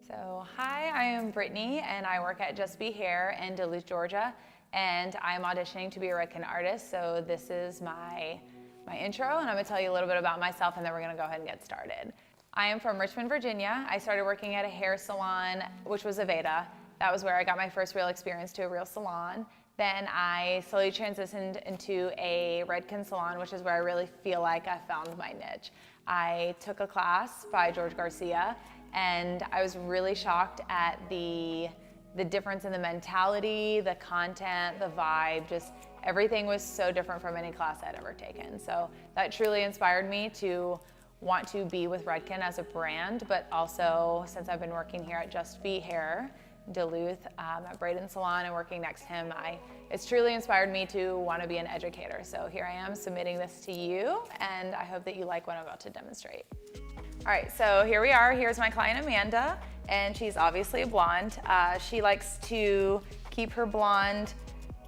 So, hi, I am Brittany and I work at Just Be Hair in Duluth, Georgia, and I'm auditioning to be a Redken artist. So this is my intro, and I'm gonna tell you a little bit about myself and then we're gonna go ahead and get started. I am from Richmond, Virginia. I started working at a hair salon, which was Aveda. That was where I got my first real experience to a real salon. Then I slowly transitioned into a Redken salon, which is where I really feel like I found my niche. I took a class by George Garcia, and I was really shocked at the difference in the mentality, the content, the vibe, just everything was so different from any class I'd ever taken. So that truly inspired me to want to be with Redken as a brand, but also since I've been working here at Just Be Hair, Duluth, at Braden's Salon and working next to him, it's truly inspired me to want to be an educator. So here I am submitting this to you, and I hope that you like what I'm about to demonstrate. All right, so here we are. Here's my client Amanda, and she's obviously a blonde. She likes to keep her blonde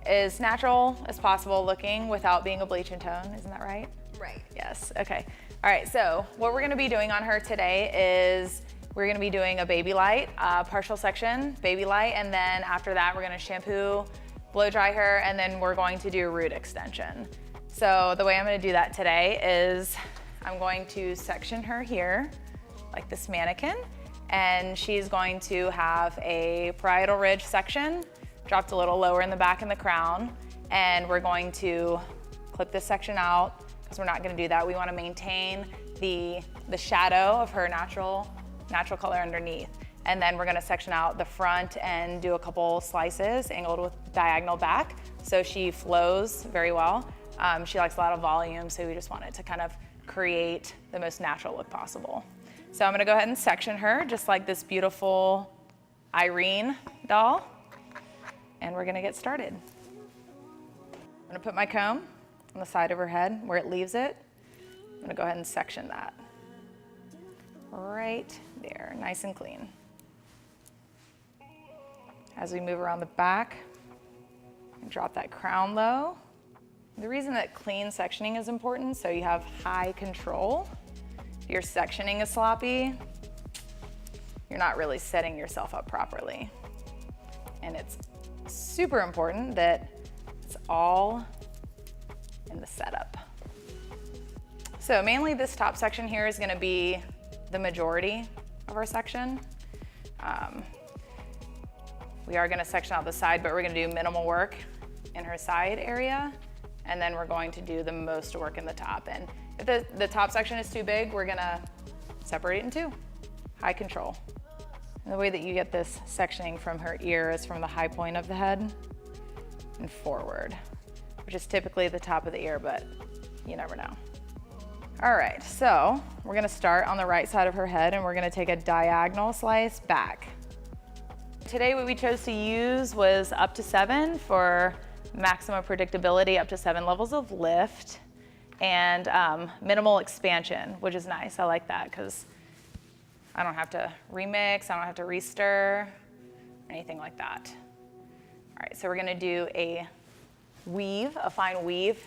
as natural as possible looking without being a bleach in tone. Isn't that right? Right. Yes, okay. All right, so what we're gonna be doing on her today is we're gonna be doing a baby light, partial section, baby light, and then after that we're gonna shampoo, blow dry her, and then we're going to do root extension. So the way I'm gonna do that today is I'm going to section her here, like this mannequin, and she's going to have a parietal ridge section, dropped a little lower in the back in the crown, and we're going to clip this section out, because we're not gonna do that. We wanna maintain the shadow of her natural color underneath. And then we're gonna section out the front and do a couple slices angled with diagonal back, so she flows very well. She likes a lot of volume, so we just wanted to kind of create the most natural look possible. So I'm gonna go ahead and section her just like this beautiful Irene doll, and we're gonna get started. I'm gonna put my comb on the side of her head where it leaves it. I'm gonna go ahead and section that. Right there, nice and clean. As we move around the back, drop that crown low. The reason that clean sectioning is important, so you have high control. If your sectioning is sloppy, you're not really setting yourself up properly. And it's super important that it's all in the setup. So mainly this top section here is gonna be the majority of our section. We are gonna section out the side, but we're gonna do minimal work in her side area, and then we're going to do the most work in the top. And if the top section is too big, we're gonna separate it in two. High control. And the way that you get this sectioning from her ear is from the high point of the head and forward, which is typically the top of the ear, but you never know. All right, so we're gonna start on the right side of her head, and we're gonna take a diagonal slice back. Today what we chose to use was up to 7 for maximum predictability, up to 7 levels of lift, and minimal expansion, which is nice. I like that because I don't have to remix, I don't have to restir, anything like that. All right, so we're gonna do a weave, a fine weave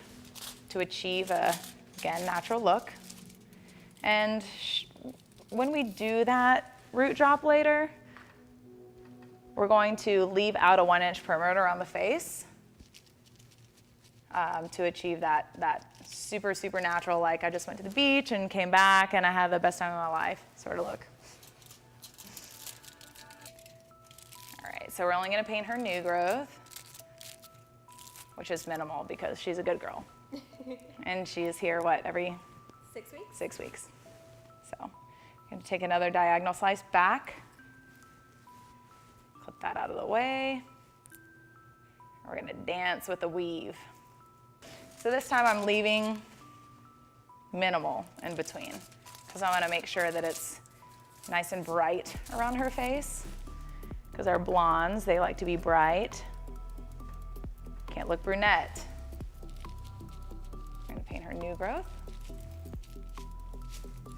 to achieve a, again, natural look. And when we do that root drop later, we're going to leave out a 1-inch perimeter around the face to achieve that super, super natural, like I just went to the beach and came back and I had the best time of my life sort of look. All right, so we're only gonna paint her new growth, which is minimal because she's a good girl. And she is here, what, every? 6 weeks? 6 weeks. So I'm gonna take another diagonal slice back, clip that out of the way. We're gonna dance with the weave. So this time I'm leaving minimal in between because I wanna make sure that it's nice and bright around her face, because our blondes, they like to be bright. Can't look brunette. We're gonna paint her new growth.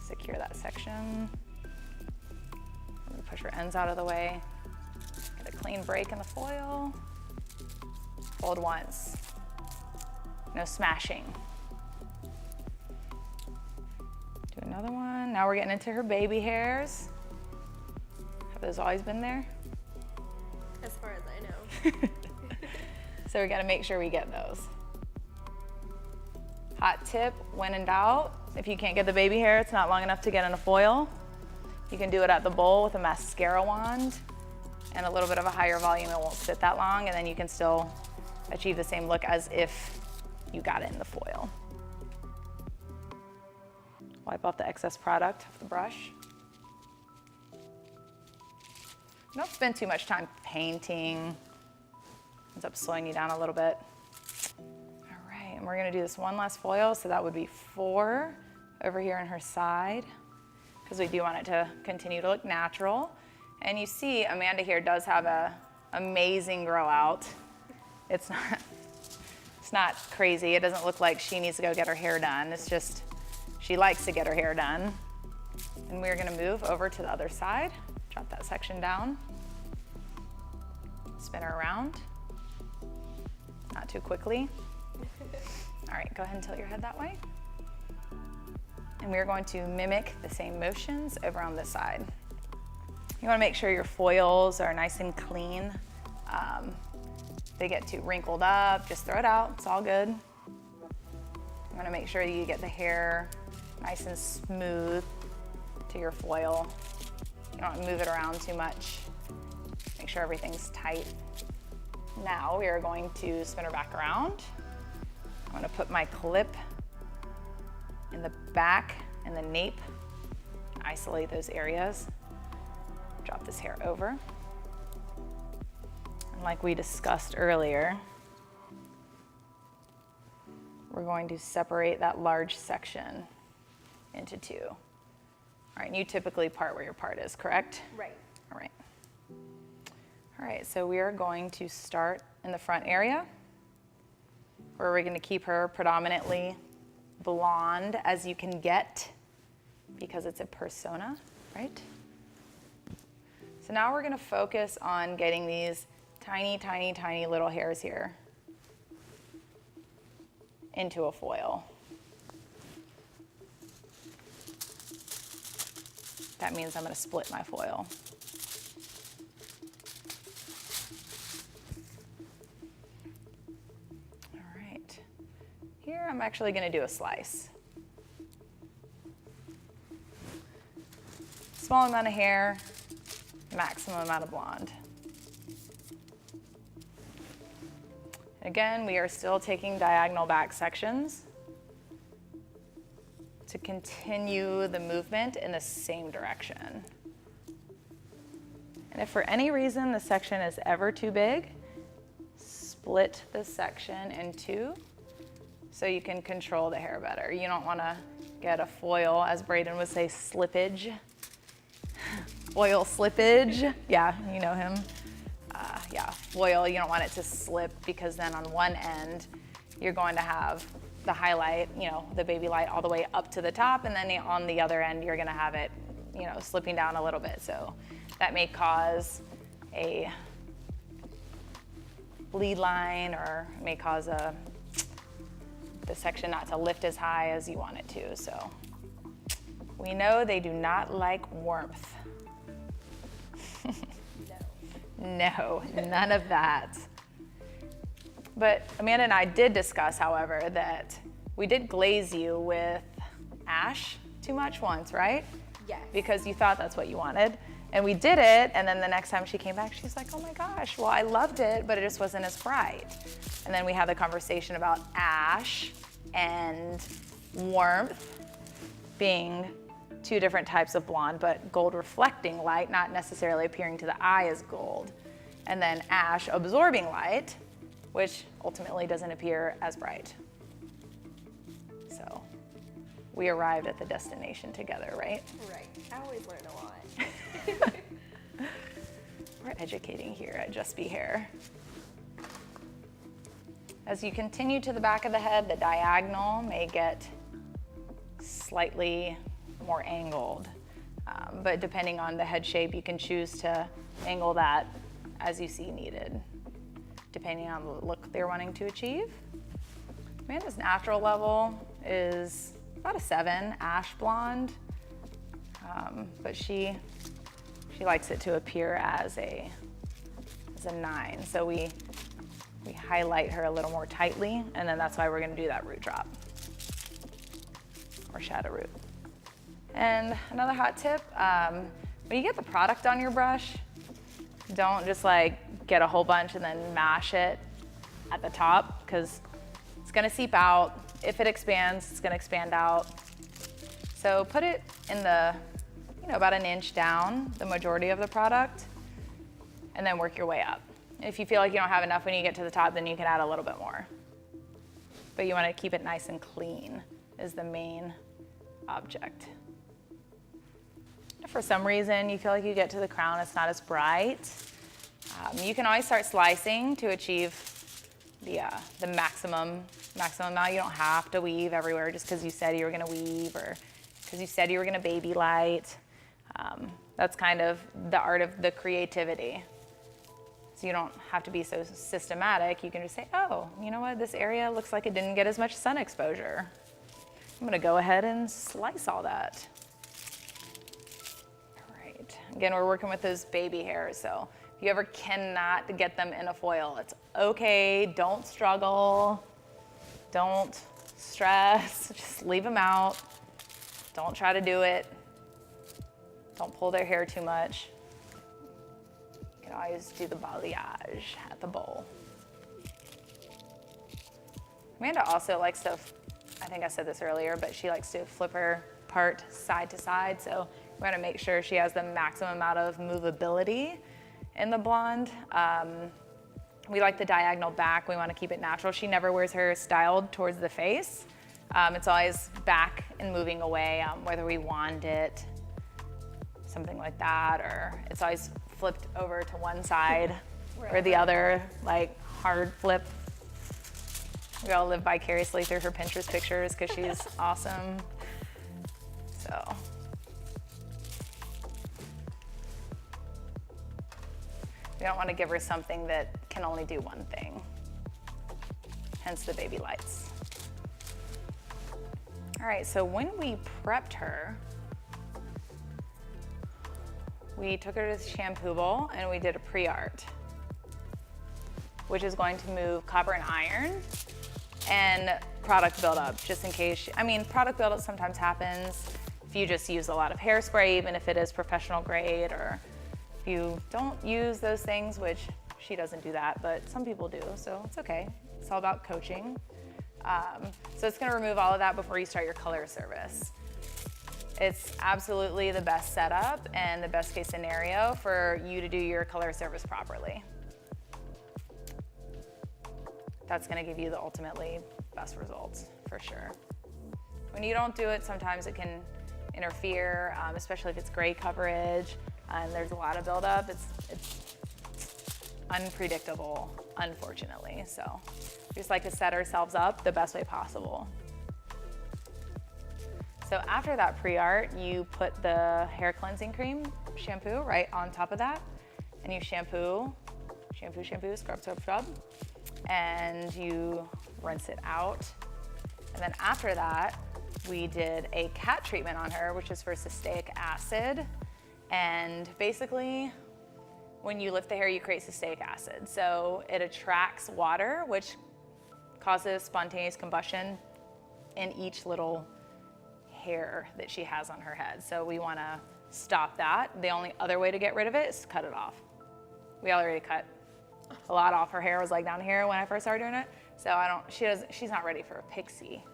Secure that section. I'm gonna push her ends out of the way. Get a clean break in the foil. Fold once. No smashing. Do another one. Now we're getting into her baby hairs. Have Those always been there? As far as I know. So we gotta make sure we get those. Hot tip, when in doubt, if you can't get the baby hair, it's not long enough to get in a foil, you can do it at the bowl with a mascara wand and a little bit of a higher volume. It won't sit that long, and then you can still achieve the same look as if you got it in the foil. Wipe off the excess product off the brush. Don't spend too much time painting. Ends up slowing you down a little bit. All right, and we're gonna do this one last foil, so that would be 4 over here on her side, because we do want it to continue to look natural. And you see Amanda here does have a amazing grow out. It's not crazy. It doesn't look like she needs to go get her hair done. It's just, she likes to get her hair done. And we're gonna move over to the other side. Drop that section down. Spin her around. Not too quickly. All right, go ahead and tilt your head that way. And we're going to mimic the same motions over on this side. You wanna make sure your foils are nice and clean. They get too wrinkled up, just throw it out, it's all good. You wanna make sure you get the hair nice and smooth to your foil. You don't wanna move it around too much. Make sure everything's tight. Now we are going to spin her back around. I'm gonna put my clip in the back and the nape, isolate those areas. Drop this hair over. And like we discussed earlier, we're going to separate that large section into 2. All right, and you typically part where your part is, correct? Right. All right. All right, so we are going to start in the front area, where we're gonna keep her predominantly blonde as you can get, because it's a persona, right? So now we're gonna focus on getting these tiny, tiny, tiny little hairs here into a foil. That means I'm gonna split my foil. All right, here I'm actually gonna do a slice. Small amount of hair, maximum amount of blonde. Again, we are still taking diagonal back sections to continue the movement in the same direction. And if for any reason the section is ever too big, split the section in 2 so you can control the hair better. You don't wanna get a foil, as Braden would say, slippage. Foil slippage, yeah, you know him. Yeah, foil, you don't want it to slip, because then on one end, you're going to have the highlight, you know, the baby light all the way up to the top, and then on the other end, you're gonna have it, you know, slipping down a little bit. So that may cause a bleed line, or may cause the section not to lift as high as you want it to. So we know they do not like warmth. No, none of that. But Amanda and I did discuss, however, that we did glaze you with ash too much once, right? Yes. Because you thought that's what you wanted. And we did it, and then the next time she came back, she's like, oh my gosh, well, I loved it, but it just wasn't as bright. And then we had the conversation about ash and warmth being 2 different types of blonde, but gold reflecting light, not necessarily appearing to the eye as gold. And then ash absorbing light, which ultimately doesn't appear as bright. So we arrived at the destination together, right? Right. I always learn a lot. We're educating here at Just Be Hair. As you continue to the back of the head, the diagonal may get slightly more angled. But depending on the head shape, you can choose to angle that as you see needed, depending on the look they're wanting to achieve. Amanda's natural level is about a 7, ash blonde, but she She likes it to appear as a 9. So we highlight her a little more tightly, and then that's why we're gonna do that root drop or shadow root. And another hot tip, when you get the product on your brush, don't just like get a whole bunch and then mash it at the top, because it's gonna seep out. If it expands, it's gonna expand out. So put it in the, about an inch down, the majority of the product, and then work your way up. If you feel like you don't have enough when you get to the top, then you can add a little bit more. But you wanna keep it nice and clean is the main object. If for some reason you feel like you get to the crown, it's not as bright, you can always start slicing to achieve the maximum amount. You don't have to weave everywhere just because you said you were gonna weave or because you said you were gonna baby light. That's kind of the art of the creativity. So you don't have to be so systematic. You can just say, oh, you know what? This area looks like it didn't get as much sun exposure. I'm gonna go ahead and slice all that. All right, again, we're working with those baby hairs, so if you ever cannot get them in a foil, it's okay, don't struggle, don't stress, just leave them out. Don't try to do it. Don't pull their hair too much. You can always do the balayage at the bowl. Amanda also likes to, I think I said this earlier, but she likes to flip her part side to side. So we want to make sure she has the maximum amount of movability in the blonde. We like the diagonal back. We want to keep it natural. She never wears her styled towards the face. It's always back and moving away, whether we wand it, something like that, or it's always flipped over to one side or the other, like hard flip. We all live vicariously through her Pinterest pictures because she's awesome. So. We don't want to give her something that can only do one thing, hence the baby lights. All right, so when we prepped her, we took her to the shampoo bowl and we did a pre-art, which is going to move copper and iron and product buildup, just in case. Product buildup sometimes happens if you just use a lot of hairspray, even if it is professional grade, or if you don't use those things, which she doesn't do that, but some people do, so it's okay. It's all about coaching. So it's gonna remove all of that before you start your color service. It's absolutely the best setup and the best case scenario for you to do your color service properly. That's gonna give you the ultimately best results, for sure. When you don't do it, sometimes it can interfere, especially if it's gray coverage and there's a lot of buildup. It's unpredictable, unfortunately. So we just like to set ourselves up the best way possible. So after that pre-art, you put the hair cleansing cream shampoo right on top of that, and you shampoo, scrub, and you rinse it out. And then after that, we did a cat treatment on her, which is for cysteic acid. And basically, when you lift the hair, you create cysteic acid. So it attracts water, which causes spontaneous combustion in each little hair that she has on her head. So we want to stop that. The only other way to get rid of it is to cut it off. We already cut a lot off. Her hair was like down here when I first started doing it. So she's not ready for a pixie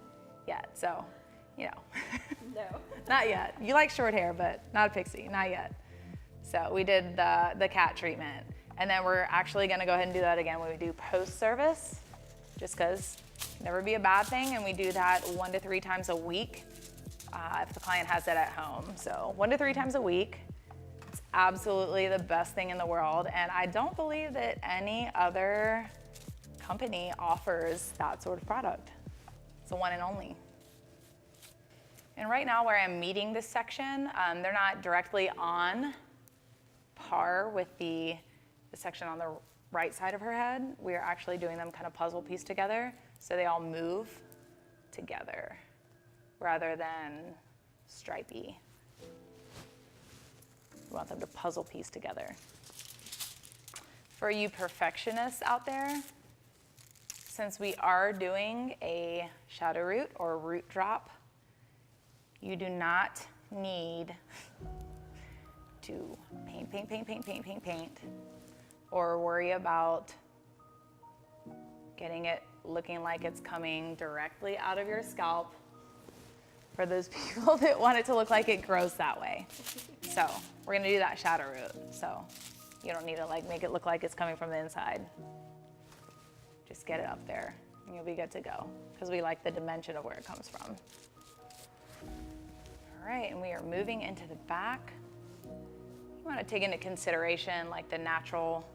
yet. So, No. Not yet. You like short hair, but not a pixie, not yet. So we did the cat treatment. And then we're actually gonna go ahead and do that again when we do post-service, just because never be a bad thing. And we do that 1 to 3 times a week if the client has it at home. So 1 to 3 times a week. It's absolutely the best thing in the world. And I don't believe that any other company offers that sort of product. It's a one and only. And right now where I'm meeting this section, they're not directly on par with the section on the right side of her head. We are actually doing them kind of puzzle piece together, so they all move together rather than stripey. We want them to puzzle piece together. For you perfectionists out there, since we are doing a shadow root or root drop, you do not need to paint, or worry about getting it looking like it's coming directly out of your scalp for those people that want it to look like it grows that way. So we're gonna do that shadow root. So you don't need to like make it look like it's coming from the inside. Just get it up there and you'll be good to go, because we like the dimension of where it comes from. All right, and we are moving into the back. You want to take into consideration like the natural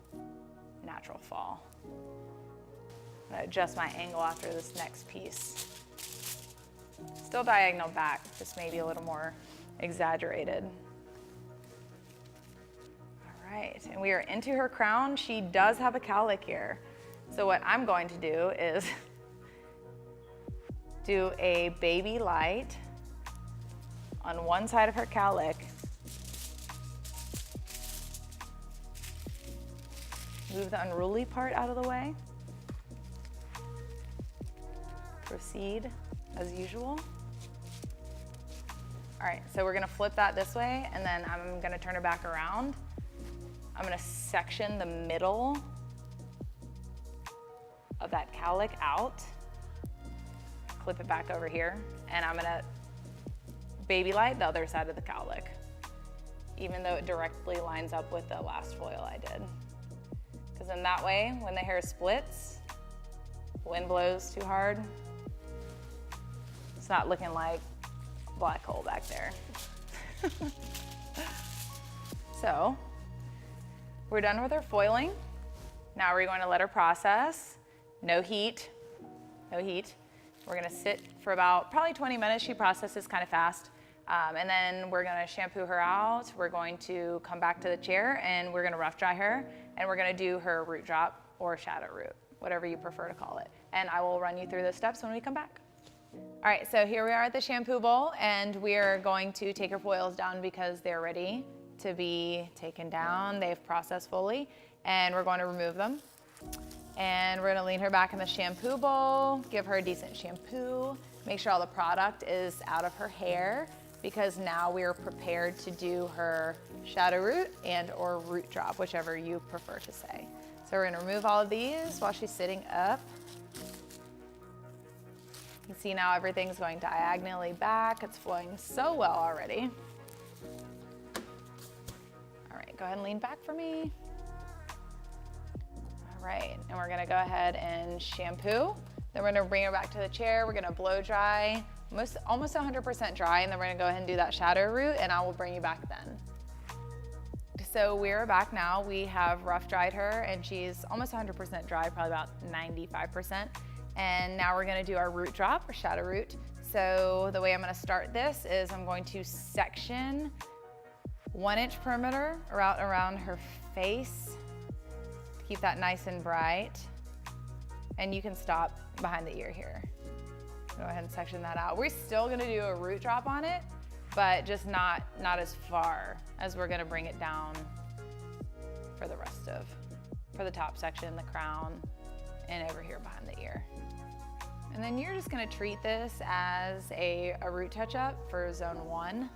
fall. I'm going to adjust my angle after this next piece. Still diagonal back, just maybe a little more exaggerated. All right, and we are into her crown. She does have a cowlick here. So what I'm going to do is do a baby light on one side of her cowlick. Move the unruly part out of the way. Proceed as usual. All right, so we're gonna flip that this way, and then I'm gonna turn her back around. I'm gonna section the middle of that cowlick out, clip it back over here, and I'm gonna baby light the other side of the cowlick, even though it directly lines up with the last foil I did. Because in that way, when the hair splits, wind blows too hard, it's not looking like black hole back there. So, we're done with our foiling. Now we're going to let her process. No heat, no heat. We're gonna sit for about probably 20 minutes. She processes kind of fast. And then we're gonna shampoo her out. We're going to come back to the chair and we're gonna rough dry her. And we're gonna do her root drop or shadow root, whatever you prefer to call it. And I will run you through the steps when we come back. All right, so here we are at the shampoo bowl, and we are going to take her foils down because they're ready to be taken down. They've processed fully, and we're going to remove them. And we're gonna lean her back in the shampoo bowl, give her a decent shampoo, make sure all the product is out of her hair, because now we are prepared to do her shadow root and or root drop, whichever you prefer to say. So we're gonna remove all of these while she's sitting up. You can see now everything's going diagonally back. It's flowing so well already. All right, go ahead and lean back for me. All right, and we're gonna go ahead and shampoo. Then we're gonna bring her back to the chair. We're gonna blow dry, almost 100% dry, and then we're gonna go ahead and do that shadow root, and I will bring you back then. So we're back now. We have rough dried her, and she's almost 100% dry, probably about 95%. And now we're gonna do our root drop, or shadow root. So the way I'm gonna start this is I'm going to section 1 inch perimeter around her face. Keep that nice and bright. And you can stop behind the ear here. Go ahead and section that out. We're still gonna do a root drop on it, but just not as far, as we're gonna bring it down for the top section, the crown, and over here behind the ear. And then you're just gonna treat this as a root touch-up for zone 1.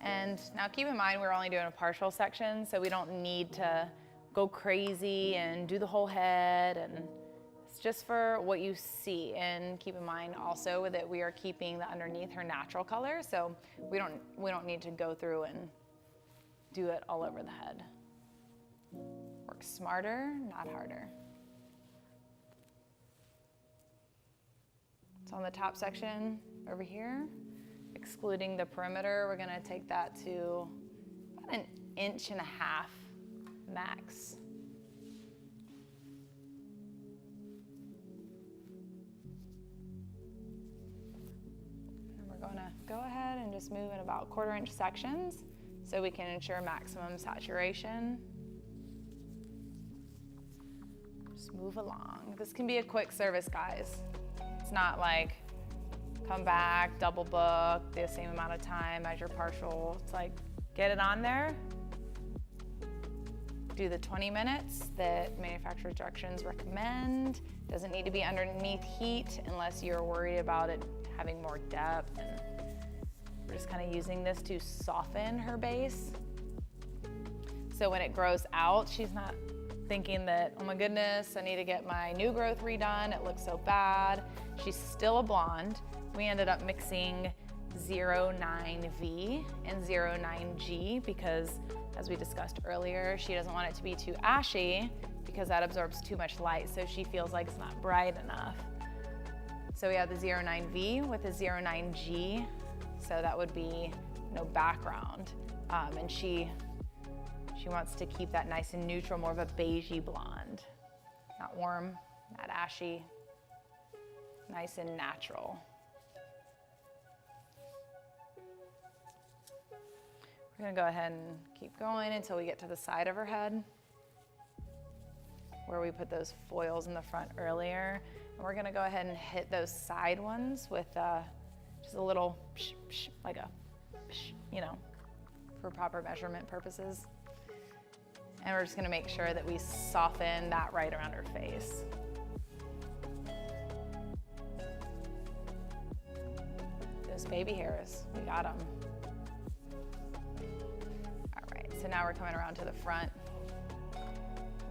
And now keep in mind, we're only doing a partial section, so we don't need to go crazy and do the whole head, and it's just for what you see. And keep in mind also that we are keeping the underneath her natural color, so we don't need to go through and do it all over the head. Work smarter, not harder. So on the top section over here, excluding the perimeter, we're gonna take that to about 1.5 inches max. And we're gonna go ahead and just move in about 1/4 inch sections so we can ensure maximum saturation. Just move along. This can be a quick service, guys. It's not like come back, double book, the same amount of time as your partial. It's like, get it on there, do the 20 minutes that manufacturer's directions recommend. Doesn't need to be underneath heat unless you're worried about it having more depth. And we're just kind of using this to soften her base. So when it grows out, she's not thinking that, oh my goodness, I need to get my new growth redone. It looks so bad. She's still a blonde. We ended up mixing 09V and 09G because, as we discussed earlier, she doesn't want it to be too ashy because that absorbs too much light, so she feels like it's not bright enough. So we have the 09V with the 09G, so that would be no background. And she wants to keep that nice and neutral, more of a beigey blonde. Not warm, not ashy, nice and natural. We're gonna go ahead and keep going until we get to the side of her head, where we put those foils in the front earlier. And we're gonna go ahead and hit those side ones with just a little psh, psh, like a psh, you know, for proper measurement purposes. And we're just gonna make sure that we soften that right around her face. Those baby hairs, we got them. All right, so now we're coming around to the front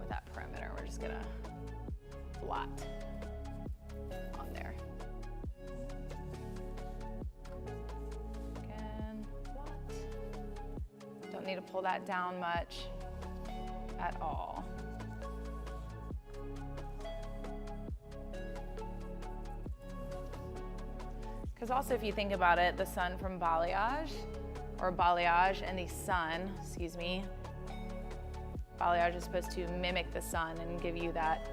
with that perimeter. We're just gonna blot on there. Again, blot. Don't need to pull that down much at all. Because also, if you think about it, the sun from balayage, or balayage and the sun, excuse me, balayage is supposed to mimic the sun and give you that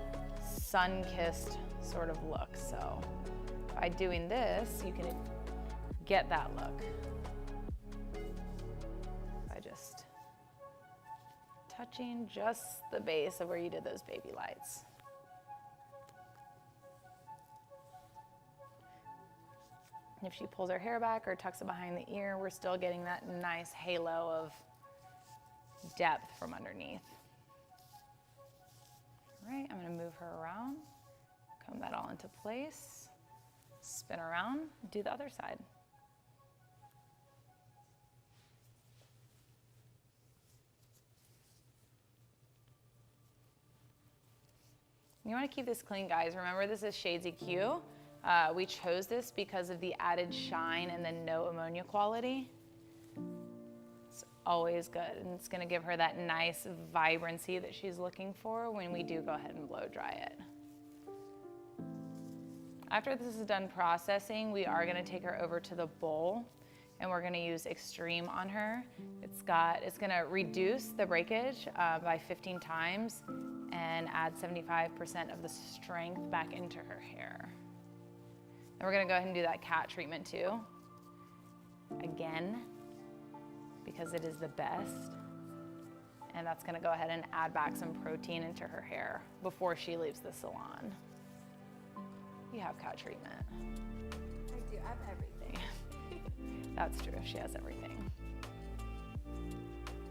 sun-kissed sort of look. So by doing this, you can get that look. By just touching just the base of where you did those baby lights. And if she pulls her hair back or tucks it behind the ear, we're still getting that nice halo of depth from underneath. All right, I'm gonna move her around, comb that all into place, spin around, do the other side. You want to keep this clean, guys. Remember, this is Shades EQ. We chose this because of the added shine and the no ammonia quality. It's always good, and it's going to give her that nice vibrancy that she's looking for when we do go ahead and blow dry it. After this is done processing, we are going to take her over to the bowl, and we're going to use Extreme on her. It's going to reduce the breakage by 15 times and add 75% of the strength back into her hair. And we're gonna go ahead and do that cat treatment too. Again, because it is the best. And that's gonna go ahead and add back some protein into her hair before she leaves the salon. You have cat treatment. I do, I have everything. That's true, she has everything.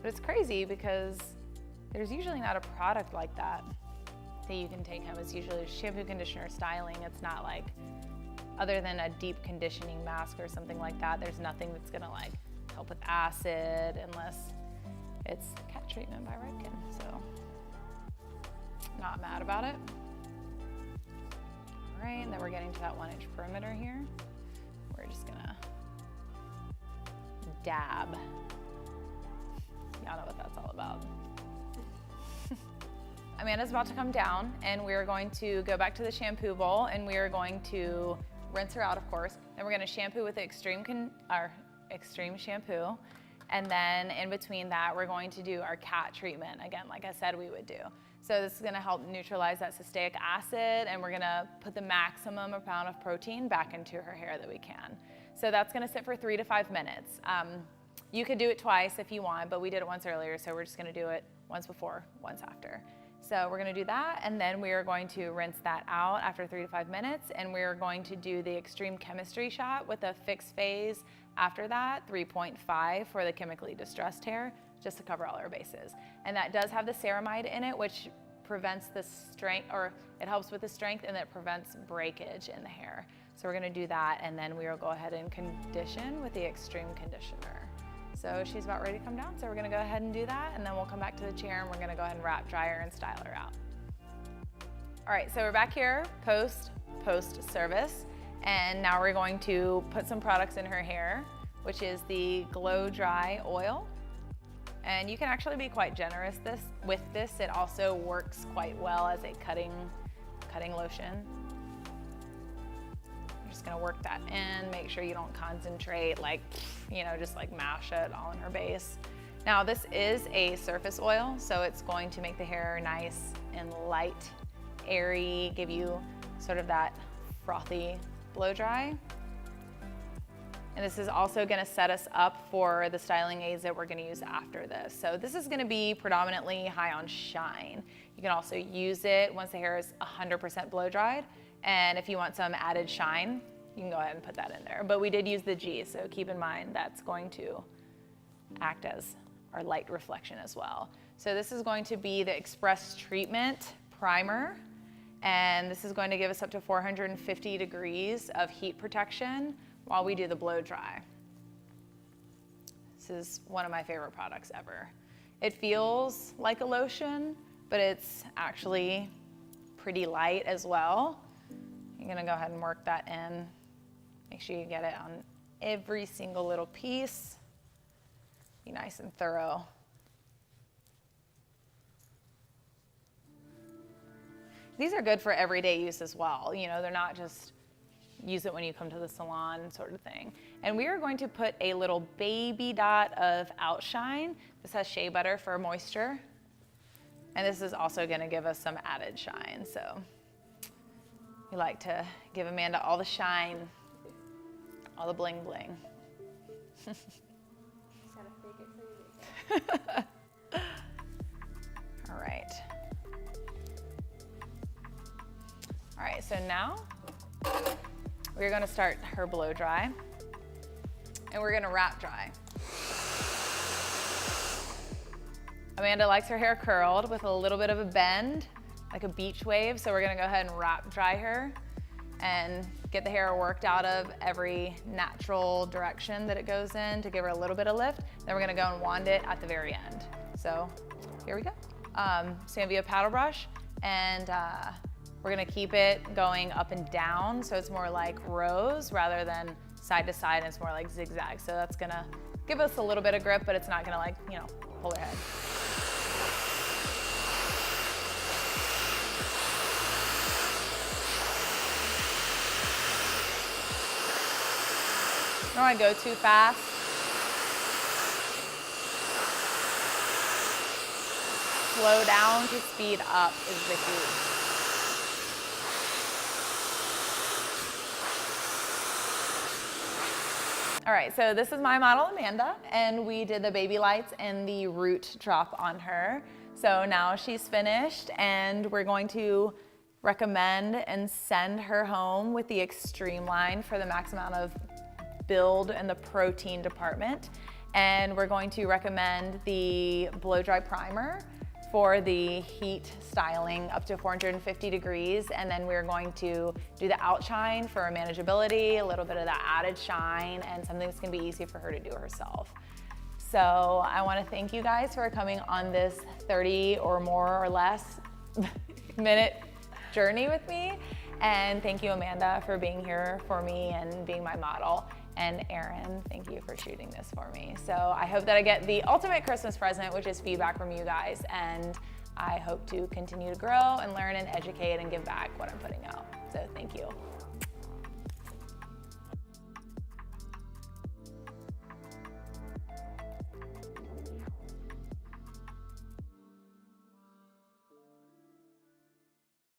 But it's crazy because there's usually not a product like that you can take home. It's usually shampoo, conditioner, styling. It's not like, other than a deep conditioning mask or something like that, there's nothing that's gonna like help with acid unless it's cat treatment by Redken. So, not mad about it. All right, and then we're getting to that 1-inch perimeter here. We're just gonna dab. Y'all know what that's all about. Amanda's about to come down, and we're going to go back to the shampoo bowl, and we are going to rinse her out, of course. Then we're gonna shampoo with the Extreme shampoo. And then in between that, we're going to do our cat treatment, again, like I said we would do. So this is gonna help neutralize that cysteic acid, and we're gonna put the maximum amount of protein back into her hair that we can. So that's gonna sit for 3 to 5 minutes. You could do it twice if you want, but we did it once earlier, so we're just gonna do it once before, once after. So we're gonna do that, and then we are going to rinse that out after 3 to 5 minutes, and we're going to do the extreme chemistry shot with a fixed phase after that, 3.5 for the chemically distressed hair, just to cover all our bases. And that does have the ceramide in it, which prevents the strength, or it helps with the strength, and it prevents breakage in the hair. So we're gonna do that, and then we will go ahead and condition with the extreme conditioner. So she's about ready to come down, so we're gonna go ahead and do that, and then we'll come back to the chair and we're gonna go ahead and wrap, dry her, and style her out. All right, so we're back here post service, and now we're going to put some products in her hair, which is the Glow Dry Oil. And you can actually be quite generous with this. It also works quite well as a cutting lotion. I'm just gonna work that in, make sure you don't concentrate, like, you know, just like mash it all in her base. Now this is a surface oil, so it's going to make the hair nice and light, airy, give you sort of that frothy blow dry. And this is also gonna set us up for the styling aids that we're gonna use after this. So this is gonna be predominantly high on shine. You can also use it once the hair is 100% blow dried. And if you want some added shine, you can go ahead and put that in there. But we did use the G, so keep in mind that's going to act as our light reflection as well. So this is going to be the Express Treatment Primer. And this is going to give us up to 450 degrees of heat protection while we do the blow dry. This is one of my favorite products ever. It feels like a lotion, but it's actually pretty light as well. You're gonna go ahead and work that in. Make sure you get it on every single little piece. Be nice and thorough. These are good for everyday use as well. You know, they're not just use it when you come to the salon sort of thing. And we are going to put a little baby dot of Outshine. This has shea butter for moisture. And this is also gonna give us some added shine. So we like to give Amanda all the shine, all the bling bling. Just gotta fake it till you make it. All right. All right, so now we're gonna start her blow dry, and we're gonna wrap dry. Amanda likes her hair curled with a little bit of a bend, like a beach wave, so we're gonna go ahead and wrap dry her and get the hair worked out of every natural direction that it goes in to give her a little bit of lift. Then we're gonna go and wand it at the very end. So here we go. It's gonna be a paddle brush, and we're gonna keep it going up and down, so it's more like rows rather than side to side, and it's more like zigzag. So that's gonna give us a little bit of grip, but it's not gonna, like, you know, pull her head. I don't wanna go too fast. Slow down to speed up is the key. All right, so this is my model, Amanda, and we did the baby lights and the root drop on her. So now she's finished, and we're going to recommend and send her home with the Extreme line for the max amount of build in the protein department. And we're going to recommend the blow dry primer for the heat styling up to 450 degrees. And then we're going to do the Outshine for manageability, a little bit of that added shine, and something that's gonna be easy for her to do herself. So I wanna thank you guys for coming on this 30 or more or less minute journey with me. And thank you, Amanda, for being here for me and being my model. And Erin, thank you for shooting this for me. So I hope that I get the ultimate Christmas present, which is feedback from you guys. And I hope to continue to grow and learn and educate and give back what I'm putting out. So thank you.